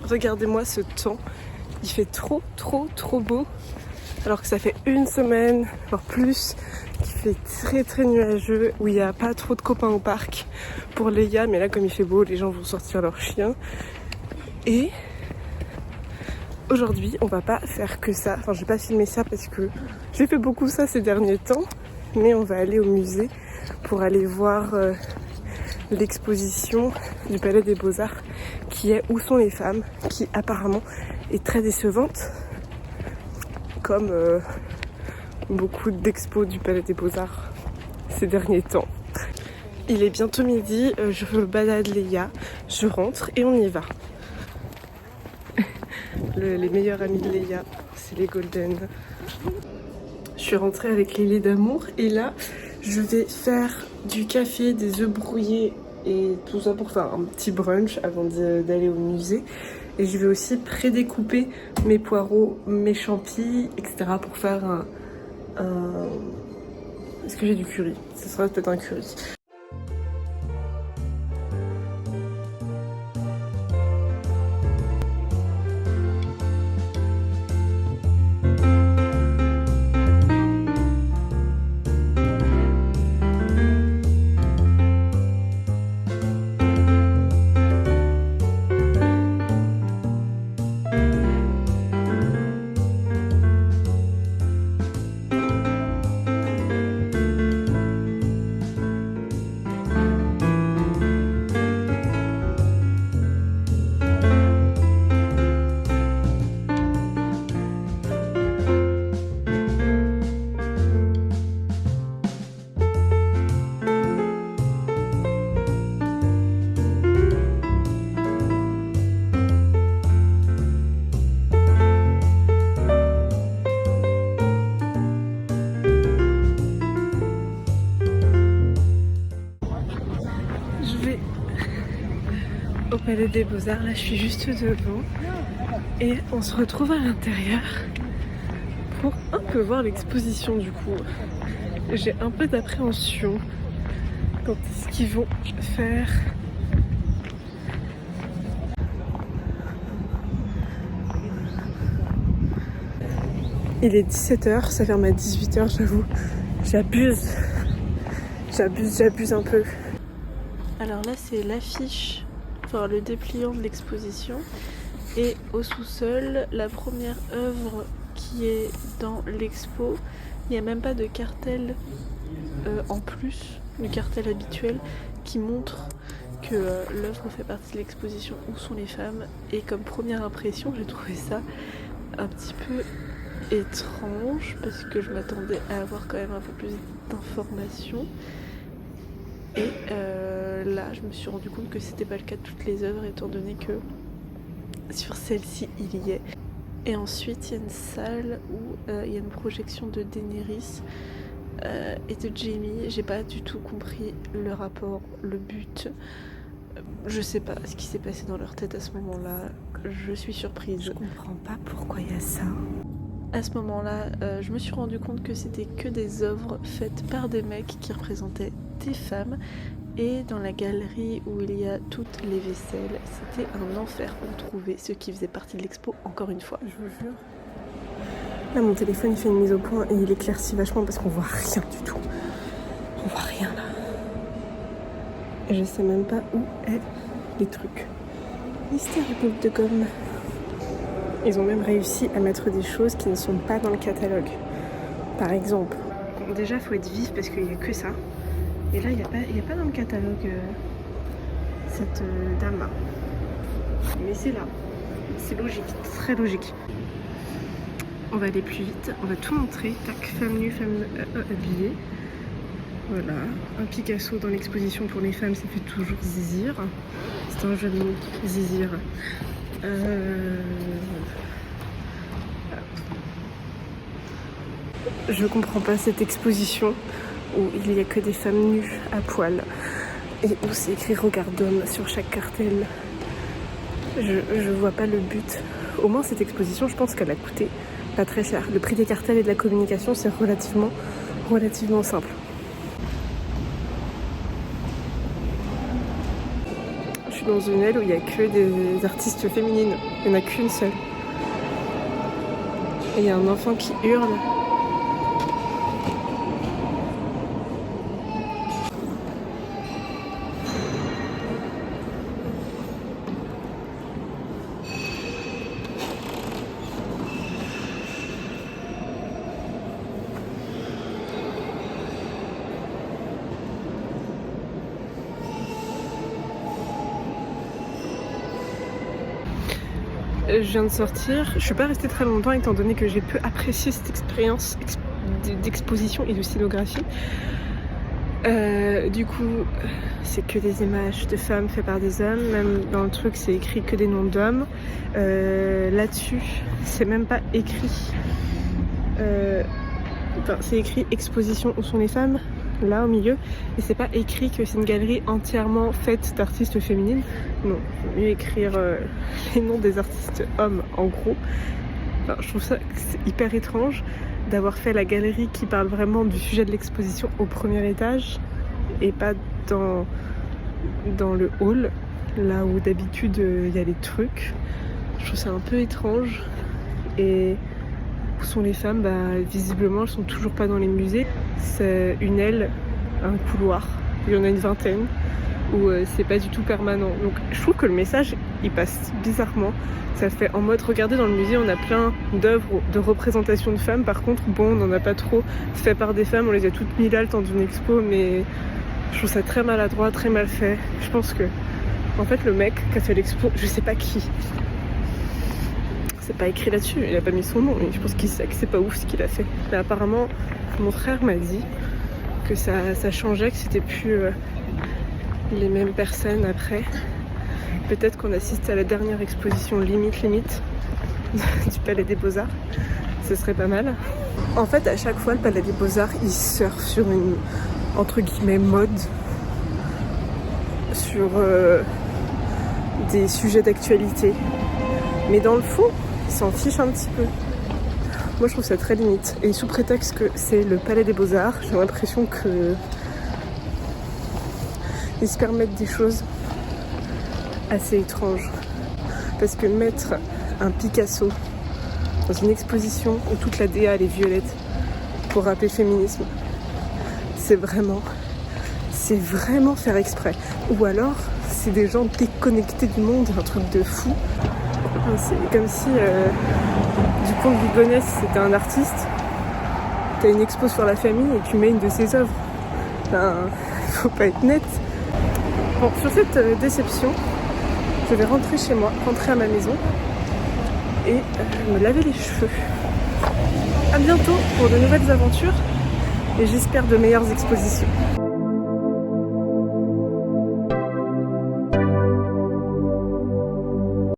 regardez-moi ce temps. Il fait trop beau. Alors que ça fait une semaine, voire plus, qu'il fait très nuageux, où il n'y a pas trop de copains au parc pour Léa. Mais là, comme il fait beau, les gens vont sortir leurs chiens. Et aujourd'hui, on va pas faire que ça. Enfin, je vais pas filmer ça parce que j'ai fait beaucoup ça ces derniers temps. Mais on va aller au musée pour aller voir l'exposition du Palais des Beaux-Arts qui est Où sont les femmes, qui apparemment est très décevante, comme beaucoup d'expos du Palais des Beaux-Arts ces derniers temps. Il est bientôt midi, je balade Léa, je rentre et on y va. Les meilleurs amis de Léa, c'est les Golden. Je suis rentrée avec Lily d'amour et là je vais faire du café, des œufs brouillés et tout ça pour faire un petit brunch avant d'aller au musée. Et je vais aussi prédécouper mes poireaux, mes champis, etc. pour faire un... Est-ce que j'ai du curry? Ce sera peut-être un curry. Au Palais des Beaux-Arts, là je suis juste devant et on se retrouve à l'intérieur pour un peu voir l'exposition du coup. J'ai un peu d'appréhension quant à ce qu'ils vont faire. Il est 17h, ça ferme à 18h, j'avoue. J'abuse un peu. Alors là c'est l'affiche, enfin le dépliant de l'exposition, et au sous-sol la première œuvre qui est dans l'expo. Il n'y a même pas de cartel en plus du cartel habituel qui montre que l'œuvre fait partie de l'exposition Où sont les femmes. Et comme première impression, j'ai trouvé ça un petit peu étrange parce que je m'attendais à avoir quand même un peu plus d'informations. Et là, je me suis rendu compte que c'était pas le cas de toutes les œuvres, étant donné que sur celle-ci, il y est. Et ensuite, il y a une salle où il y a une projection de Daenerys et de Jaime. J'ai pas du tout compris le rapport, le but. Je sais pas ce qui s'est passé dans leur tête à ce moment-là. Je suis surprise. Je comprends pas pourquoi il y a ça. À ce moment-là, je me suis rendu compte que c'était que des œuvres faites par des mecs qui représentaient des femmes. Et dans la galerie où il y a toutes les vaisselles, c'était un enfer pour trouver ce qui faisait partie de l'expo, encore une fois. Je vous jure. Là, mon téléphone il fait une mise au point et il éclaircit vachement parce qu'on voit rien du tout. On voit rien là. Et je sais même pas où est les trucs. Mystère boule de gomme. Ils ont même réussi à mettre des choses qui ne sont pas dans le catalogue. Par exemple, bon, déjà il faut être vif parce qu'il n'y a que ça. Et là il n'y a pas dans le catalogue cette dame-là. Mais c'est là. C'est logique, très logique. On va aller plus vite, on va tout montrer. Tac, femme nue, femme habillée. Voilà, un Picasso dans l'exposition pour les femmes, ça fait toujours zizir. C'est un jeu de mots, zizir. Je comprends pas cette exposition où il n'y a que des femmes nues à poil et où c'est écrit regard d'homme sur chaque cartel. Je vois pas le but. Au moins cette exposition, je pense qu'elle a coûté pas très cher. Le prix des cartels et de la communication, c'est relativement simple. Je suis dans une aile où il n'y a que des artistes féminines. Il n'y en a qu'une seule. Et il y a un enfant qui hurle. Je viens de sortir, je suis pas restée très longtemps étant donné que j'ai peu apprécié cette expérience d'exposition et de stylographie. Du coup, c'est que des images de femmes faites par des hommes, même dans le truc c'est écrit que des noms d'hommes. Là-dessus, c'est même pas écrit. Enfin, c'est écrit exposition où sont les femmes, là au milieu, et c'est pas écrit que c'est une galerie entièrement faite d'artistes féminines. Non, il vaut mieux écrire les noms des artistes hommes en gros. Enfin, je trouve ça hyper étrange d'avoir fait la galerie qui parle vraiment du sujet de l'exposition au premier étage et pas dans le hall, là où d'habitude il y a les trucs. Je trouve ça un peu étrange. Et où sont les femmes? Visiblement elles sont toujours pas dans les musées. C'est une aile, un couloir, il y en a une vingtaine où c'est pas du tout permanent. Donc je trouve que le message il passe bizarrement. Ça fait en mode regardez, dans le musée on a plein d'œuvres de représentation de femmes, par contre bon, on n'en a pas trop fait par des femmes, on les a toutes mis là le temps d'une expo, mais je trouve ça très maladroit, très mal fait. Je pense que en fait le mec qui a fait l'expo, je sais pas qui, c'est pas écrit là-dessus, il a pas mis son nom, et je pense qu'il sait que c'est pas ouf ce qu'il a fait. Mais apparemment mon frère m'a dit que ça changeait, que c'était plus les mêmes personnes après. Peut-être qu'on assiste à la dernière exposition limite du Palais des Beaux-Arts. Ce serait pas mal. En fait, à chaque fois, le Palais des Beaux-Arts, il surfe sur une, entre guillemets, mode. Sur des sujets d'actualité. Mais dans le fond, ils s'en fichent un petit peu. Moi, je trouve ça très limite. Et sous prétexte que c'est le Palais des Beaux-Arts, j'ai l'impression que ils se permettent des choses assez étranges. Parce que mettre un Picasso dans une exposition où toute la DA elle est violette pour rappeler le féminisme, c'est vraiment faire exprès. Ou alors c'est des gens déconnectés du monde, un truc de fou. C'est comme si Dupont de Ligonnès c'était un artiste, t'as une expo sur la famille et tu mets une de ses œuvres. Enfin, faut pas être net. Bon, sur cette déception, je vais rentrer chez moi, rentrer à ma maison et me laver les cheveux. A bientôt pour de nouvelles aventures et j'espère de meilleures expositions.